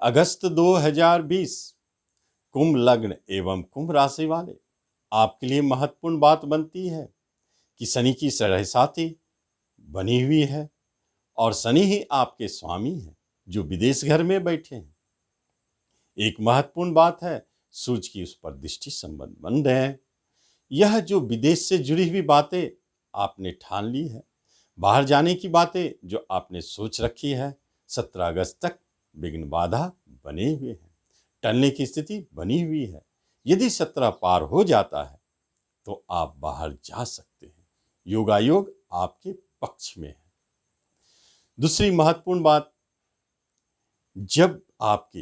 अगस्त 2020 कुंभ लग्न एवं कुंभ राशि वाले आपके लिए महत्वपूर्ण बात बनती है कि शनि की साढ़े बनी हुई है और शनि ही आपके स्वामी हैं जो विदेश घर में बैठे हैं। एक महत्वपूर्ण बात है, सूर्य की उस पर दृष्टि संबंध बन रहे हैं। यह जो विदेश से जुड़ी हुई बातें आपने ठान ली है, बाहर जाने की बातें जो आपने सोच रखी है, 17 अगस्त तक विघ्न बाधा बने हुए हैं, टलने की स्थिति बनी हुई है। यदि 17 पार हो जाता है तो आप बाहर जा सकते हैं, योगायोग आपके पक्ष में है। दूसरी महत्वपूर्ण बात, जब आपके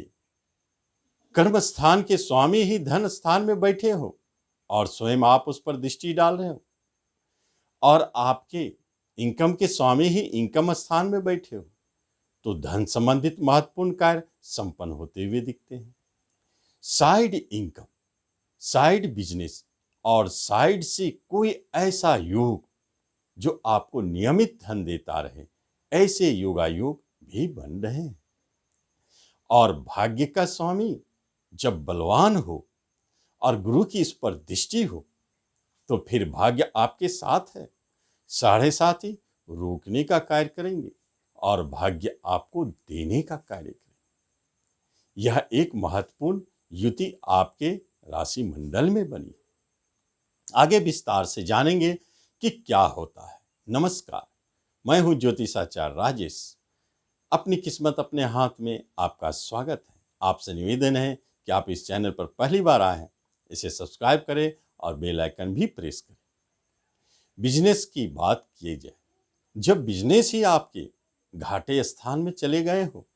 कर्म स्थान के स्वामी ही धन स्थान में बैठे हो और स्वयं आप उस पर दृष्टि डाल रहे हो और आपके इनकम के स्वामी ही इनकम स्थान में बैठे हो, तो धन संबंधित महत्वपूर्ण कार्य संपन्न होते हुए दिखते हैं। साइड इनकम, साइड बिजनेस और साइड से कोई ऐसा योग जो आपको नियमित धन देता रहे, ऐसे योगायोग भी बन रहे हैं। और भाग्य का स्वामी जब बलवान हो और गुरु की इस पर दृष्टि हो तो फिर भाग्य आपके साथ है। 7.5 रोकने का कार्य करेंगे और भाग्य आपको देने का कार्य करेंगे। यह एक महत्वपूर्ण युति आपके राशि मंडल में बनी। आगे विस्तार से जानेंगे कि क्या होता है। नमस्कार, मैं हूं ज्योतिषाचार्य राजेश। अपनी किस्मत अपने हाथ में आपका स्वागत है। आपसे निवेदन है कि आप इस चैनल पर पहली बार आए हैं, इसे सब्सक्राइब करें और बेल आइकन भी प्रेस करें। बिजनेस की बात की जाए, जब बिजनेस ही आपके घाटे स्थान में चले गए हो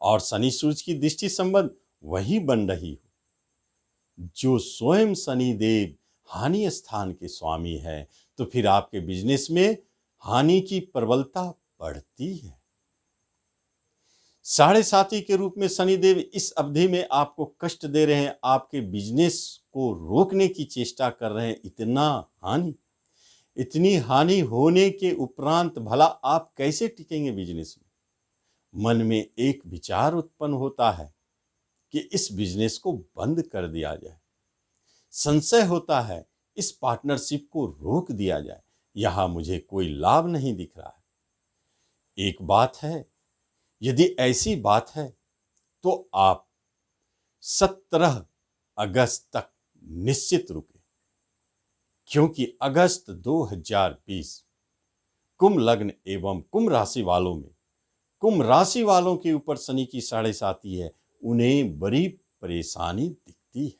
और शनि सूर्य की दृष्टि संबंध वही बन रही हो जो स्वयं शनि देव हानि स्थान के स्वामी है, तो फिर आपके बिजनेस में हानि की प्रबलता बढ़ती है। 7.5 के रूप में शनिदेव इस अवधि में आपको कष्ट दे रहे हैं, आपके बिजनेस को रोकने की चेष्टा कर रहे हैं। इतनी हानि होने के उपरांत भला आप कैसे टिकेंगे बिजनेस में? मन में एक विचार उत्पन्न होता है कि इस बिजनेस को बंद कर दिया जाए। संशय होता है इस पार्टनरशिप को रोक दिया जाए, यहां मुझे कोई लाभ नहीं दिख रहा है। एक बात है, यदि ऐसी बात है तो आप 17 अगस्त तक निश्चित रुके, क्योंकि अगस्त 2020 कुंभ लग्न एवं कुंभ राशि वालों में, कुंभ राशि वालों के ऊपर शनि की 7.5 है, उन्हें बड़ी परेशानी दिखती है।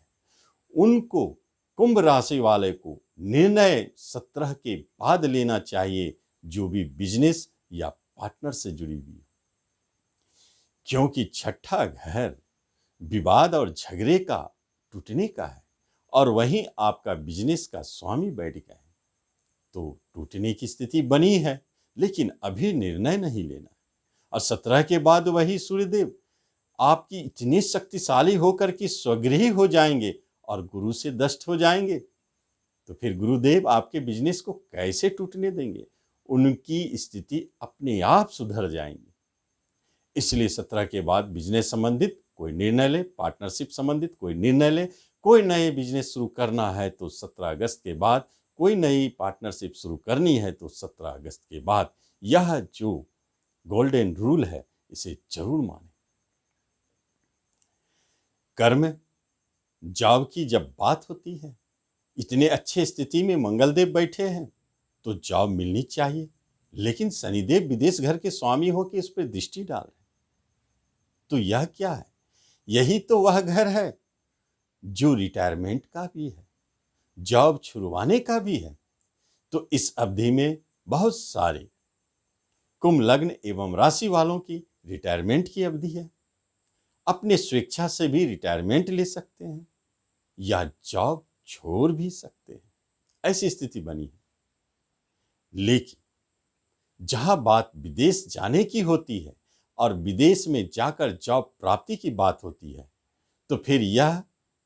उनको, कुंभ राशि वाले को निर्णय 17 के बाद लेना चाहिए, जो भी बिजनेस या पार्टनर से जुड़ी हुई, क्योंकि छठा घर विवाद और झगड़े का, टूटने का है और वहीं आपका बिजनेस का स्वामी बैठ गया है, तो टूटने की स्थिति बनी है, लेकिन अभी निर्णय नहीं लेना है। और 17 के बाद वही सूर्यदेव आपकी इतनी शक्तिशाली होकर कि स्वगृही हो जाएंगे और गुरु से दष्ट हो जाएंगे, तो फिर गुरुदेव आपके बिजनेस को कैसे टूटने देंगे? उनकी स्थिति अपने आप सुधर जाएंगी। इसलिए 17 के बाद बिजनेस संबंधित कोई निर्णय ले, पार्टनरशिप संबंधित कोई निर्णय ले, कोई नए बिजनेस शुरू करना है तो 17 अगस्त के बाद, कोई नई पार्टनरशिप शुरू करनी है तो 17 अगस्त के बाद। यह जो गोल्डन रूल है, इसे जरूर माने। कर्म, जॉब की जब बात होती है, इतने अच्छे स्थिति में मंगलदेव बैठे हैं तो जॉब मिलनी चाहिए, लेकिन शनिदेव विदेश घर के स्वामी हो के इस पर दृष्टि डाल रहे हैं। तो यह क्या है? यही तो वह घर है जो रिटायरमेंट का भी है, जॉब छुड़वाने का भी है। तो इस अवधि में बहुत सारे कुंभ लग्न एवं राशि वालों की रिटायरमेंट की अवधि है। अपने स्वेच्छा से भी रिटायरमेंट ले सकते हैं या जॉब छोड़ भी सकते हैं, ऐसी स्थिति बनी है। लेकिन जहां बात विदेश जाने की होती है और विदेश में जाकर जॉब प्राप्ति की बात होती है, तो फिर यह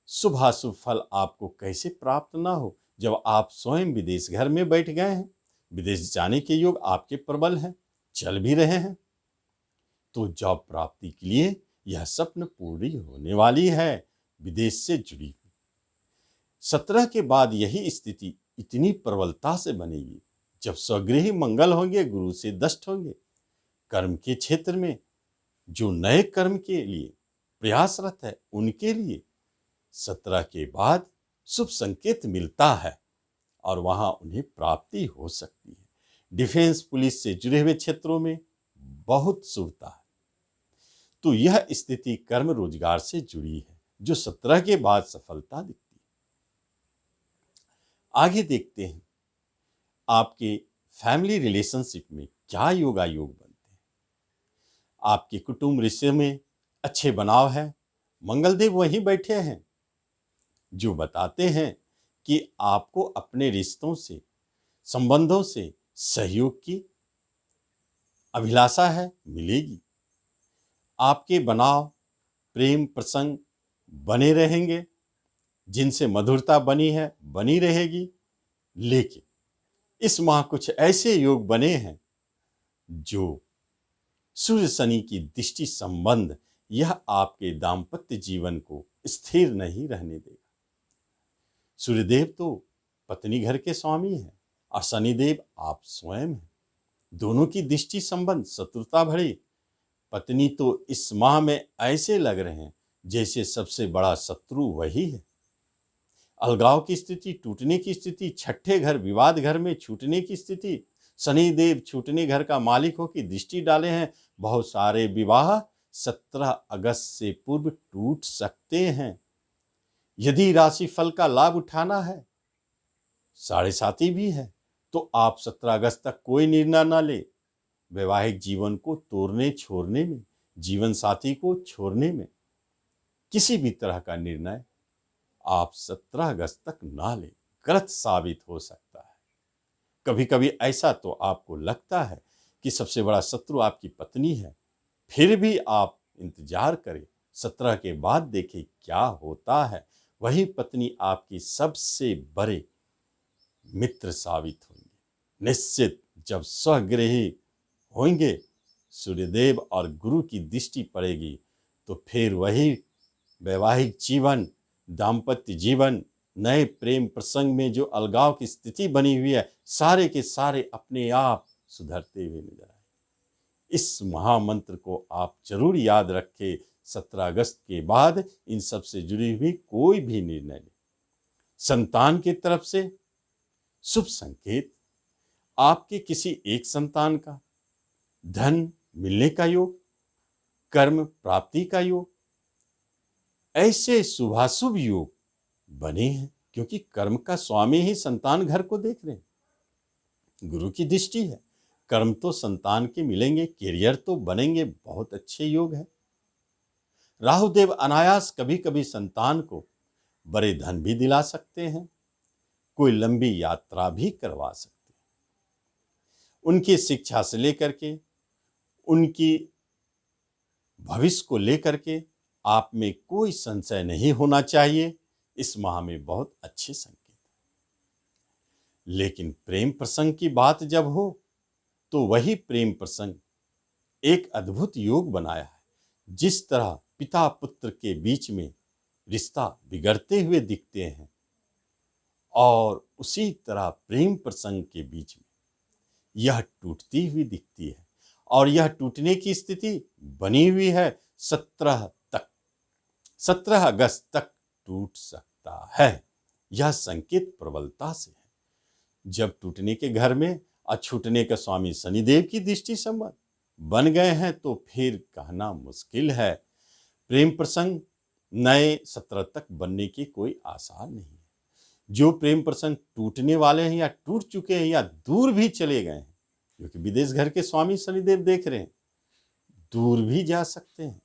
शुभाशुभ फल आपको कैसे प्राप्त ना हो, जब आप स्वयं विदेश घर में बैठ गए हैं। विदेश जाने के योग आपके प्रबल हैं, चल भी रहे हैं, तो जॉब प्राप्ति के लिए यह स्वप्न पूरी होने वाली है, विदेश से जुड़ी हुई। 17 के बाद यही स्थिति इतनी प्रबलता से बनेगी जब स्वगृही मंगल होंगे, गुरु से दष्ट होंगे। कर्म के क्षेत्र में जो नए कर्म के लिए प्रयासरत है, उनके लिए 17 के बाद शुभ संकेत मिलता है और वहां उन्हें प्राप्ति हो सकती है। डिफेंस, पुलिस से जुड़े हुए क्षेत्रों में बहुत शुभता है। तो यह स्थिति कर्म रोजगार से जुड़ी है जो 17 के बाद सफलता दिखती है। आगे देखते हैं आपके फैमिली रिलेशनशिप में क्या योगायोग बनते हैं। आपके कुटुंब रिश्ते में अच्छे बनाव है। मंगलदेव वहीं बैठे हैं जो बताते हैं कि आपको अपने रिश्तों से, संबंधों से सहयोग की अभिलाषा है, मिलेगी। आपके बनाव, प्रेम प्रसंग बने रहेंगे, जिनसे मधुरता बनी है, बनी रहेगी। लेकिन इस माह कुछ ऐसे योग बने हैं जो सूर्य शनि की दृष्टि संबंध, यह आपके दाम्पत्य जीवन को स्थिर नहीं रहने देगा। सूर्यदेव तो पत्नी घर के स्वामी हैं और शनिदेव आप स्वयं हैं। दोनों की दृष्टि संबंध शत्रुता भरे। पत्नी तो इस माह में ऐसे लग रहे हैं जैसे सबसे बड़ा शत्रु वही है। अलगाव की स्थिति, टूटने की स्थिति, छठे घर विवाद घर में छूटने की स्थिति। शनिदेव छूटने घर का मालिक हो की दृष्टि डाले हैं। बहुत सारे विवाह 17 अगस्त से पूर्व टूट सकते हैं। यदि राशि फल का लाभ उठाना है, 7.5 भी है, तो आप 17 अगस्त तक कोई निर्णय ना ले। वैवाहिक जीवन को तोड़ने छोड़ने में, जीवन साथी को छोड़ने में किसी भी तरह का निर्णय आप 17 अगस्त तक ना ले, गलत साबित हो सकता है। कभी कभी ऐसा तो आपको लगता है कि सबसे बड़ा शत्रु आपकी पत्नी है, फिर भी आप इंतजार करें, 17 के बाद देखें क्या होता है। वही पत्नी आपकी सबसे बड़े मित्र साबित होंगे। निश्चित जब स्वगृही होंगे, सूर्यदेव और गुरु की दृष्टि पड़ेगी, तो फिर वही वैवाहिक जीवन, दाम्पत्य जीवन, नए प्रेम प्रसंग में जो अलगाव की स्थिति बनी हुई है, सारे के सारे अपने आप सुधरते हुए नजर आए। इस महामंत्र को आप जरूर याद रखें। 17 अगस्त के बाद इन सब से जुड़ी हुई कोई भी निर्णय लें। संतान की तरफ से शुभ संकेत, आपके किसी एक संतान का धन मिलने का योग, कर्म प्राप्ति का योग, ऐसे शुभाशुभ योग बने हैं, क्योंकि कर्म का स्वामी ही संतान घर को देख रहे हैं। गुरु की दृष्टि है। कर्म तो संतान के मिलेंगे, कैरियर तो बनेंगे, बहुत अच्छे योग है। राहुदेव अनायास कभी कभी संतान को बड़े धन भी दिला सकते हैं, कोई लंबी यात्रा भी करवा सकते हैं। उनकी शिक्षा से लेकर के उनकी भविष्य को लेकर के आप में कोई संशय नहीं होना चाहिए। इस माह में बहुत अच्छे संकेत हैं। लेकिन प्रेम प्रसंग की बात जब हो, तो वही प्रेम प्रसंग एक अद्भुत योग बनाया है। जिस तरह पिता पुत्र के बीच में रिश्ता बिगड़ते हुए दिखते हैं, और उसी तरह प्रेम प्रसंग के बीच में यह टूटती हुई दिखती है, और यह टूटने की स्थिति बनी हुई है 17 अगस्त तक टूट सकता है। यह संकेत प्रबलता से है। जब टूटने के घर में और छूटने के स्वामी शनिदेव की दृष्टि संबंध बन गए हैं, तो फिर कहना मुश्किल है। प्रेम प्रसंग नए 17 तक बनने की कोई आसार नहीं है। जो प्रेम प्रसंग टूटने वाले हैं या टूट चुके हैं या दूर भी चले गए हैं, क्योंकि विदेश घर के स्वामी शनिदेव देख रहे हैं, दूर भी जा सकते हैं।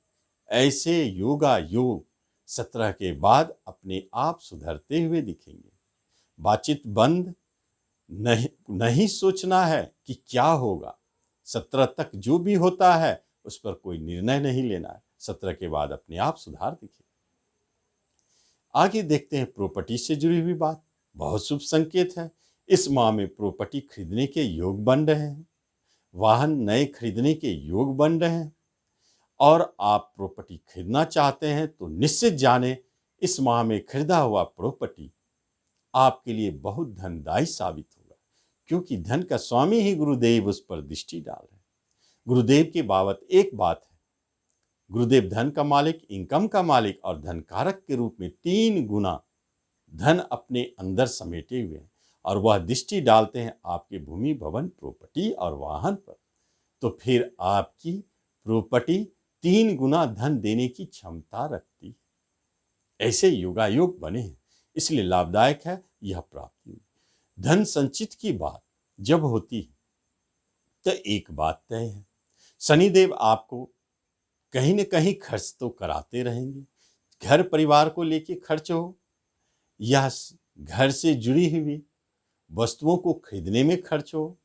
ऐसे योगा योग 17 के बाद अपने आप सुधरते हुए दिखेंगे। बातचीत बंद नहीं सोचना है कि क्या होगा। 17 तक जो भी होता है उस पर कोई निर्णय नहीं लेना है। 17 के बाद अपने आप सुधार दिखे। आगे देखते हैं प्रॉपर्टी से जुड़ी हुई बात। बहुत शुभ संकेत है। इस माह में प्रॉपर्टी खरीदने के योग बन रहे हैं। वाहन नए खरीदने के योग बन रहे हैं। और आप प्रॉपर्टी खरीदना चाहते हैं तो निश्चित जाने इस माह में खरीदा हुआ प्रॉपर्टी आपके लिए बहुत धनदायी साबित होगा, क्योंकि धन का स्वामी ही गुरुदेव उस पर दृष्टि डाल रहे हैं। गुरुदेव की बाबत एक बात है, गुरुदेव धन का मालिक, इनकम का मालिक और धन कारक के रूप में 3 गुना धन अपने अंदर समेटे हुए हैं, और वह दृष्टि डालते हैं आपके भूमि, भवन, प्रॉपर्टी और वाहन पर। तो फिर आपकी प्रॉपर्टी 3 गुना धन देने की क्षमता रखती है। ऐसे योगायोग बने हैं, इसलिए लाभदायक है यह प्राप्ति। धन संचित की बात जब होती है तो एक बात तय है, शनिदेव आपको कहीं न कहीं खर्च तो कराते रहेंगे। घर परिवार को लेके खर्च हो या घर से जुड़ी हुई वस्तुओं को खरीदने में खर्च हो,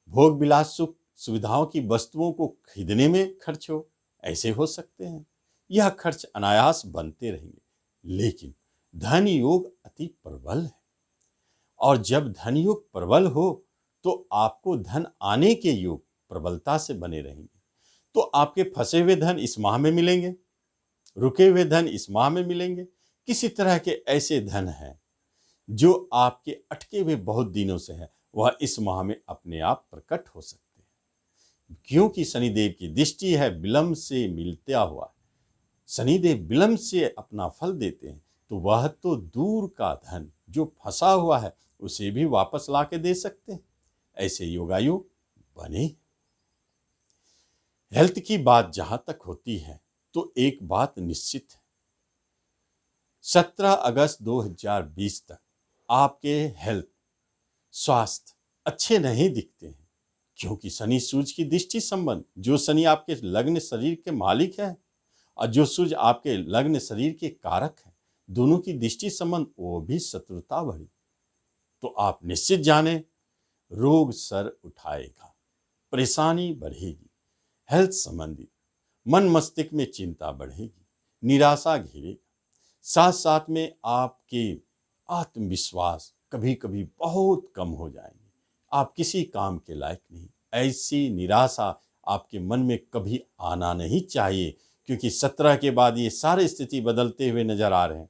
भोग विलास सुख सुविधाओं की वस्तुओं को खरीदने में खर्च हो, ऐसे हो सकते हैं। यह खर्च अनायास बनते रहेंगे, लेकिन धन योग अति प्रबल है, और जब धन योग प्रबल हो तो आपको धन आने के योग प्रबलता से बने रहेंगे। तो आपके फंसे हुए धन इस माह में मिलेंगे, रुके हुए धन इस माह में मिलेंगे। किसी तरह के ऐसे धन हैं जो आपके अटके हुए बहुत दिनों से हैं, वह इस माह में अपने आप प्रकट हो सकते हैं, क्योंकि शनिदेव की दृष्टि है विलंब से मिलता हुआ। शनिदेव विलंब से अपना फल देते हैं, तो वह तो दूर का धन जो फंसा हुआ है उसे भी वापस ला के दे सकते हैं। ऐसे योगायोग बने। हेल्थ की बात जहां तक होती है तो एक बात निश्चित है, 17 अगस्त 2020 तक आपके हेल्थ स्वास्थ्य अच्छे नहीं दिखते हैं, क्योंकि शनि सूर्य की दृष्टि संबंध, जो शनि आपके लग्न शरीर के मालिक है और जो सूर्य आपके लग्न शरीर के कारक है, दोनों की दृष्टि संबंध वो भी शत्रुता भरी। तो आप निश्चित जाने रोग सर उठाएगा, परेशानी बढ़ेगी, हेल्थ संबंधित मन मस्तिष्क में चिंता बढ़ेगी, निराशा घेरेगा, साथ साथ में आपके आत्मविश्वास कभी कभी बहुत कम हो जाएंगे, आप किसी काम के लायक नहीं। ऐसी निराशा आपके मन में कभी आना नहीं चाहिए, क्योंकि 17 के बाद ये सारी स्थिति बदलते हुए नजर आ रहे हैं।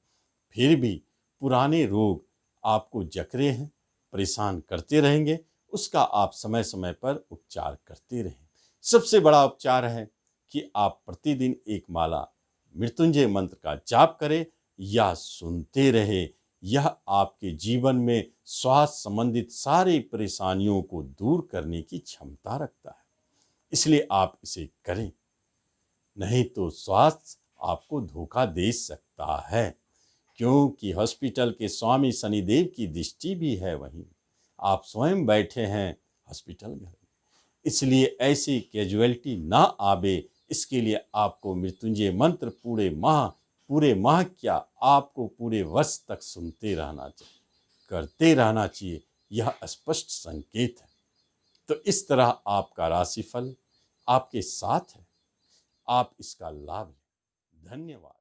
फिर भी पुराने रोग आपको जकड़े हैं, परेशान करते रहेंगे, उसका आप समय समय पर उपचार करते रहें। सबसे बड़ा उपचार है कि आप प्रतिदिन एक माला मृत्युंजय मंत्र का जाप करें या सुनते रहे। यह आपके जीवन में स्वास्थ्य संबंधित सारी परेशानियों को दूर करने की क्षमता रखता है, इसलिए आप इसे करें, नहीं तो स्वास्थ्य आपको धोखा दे सकता है, क्योंकि हॉस्पिटल के स्वामी शनिदेव की दृष्टि भी है वहीं। आप स्वयं बैठे हैं हॉस्पिटल घर में, इसलिए ऐसी कैजुअलिटी ना आवे, इसके लिए आपको मृत्युंजय मंत्र पूरे माह क्या आपको पूरे वर्ष तक सुनते रहना चाहिए, करते रहना चाहिए। यह स्पष्ट संकेत है। तो इस तरह आपका राशिफल आपके साथ है, आप इसका लाभ लें। धन्यवाद।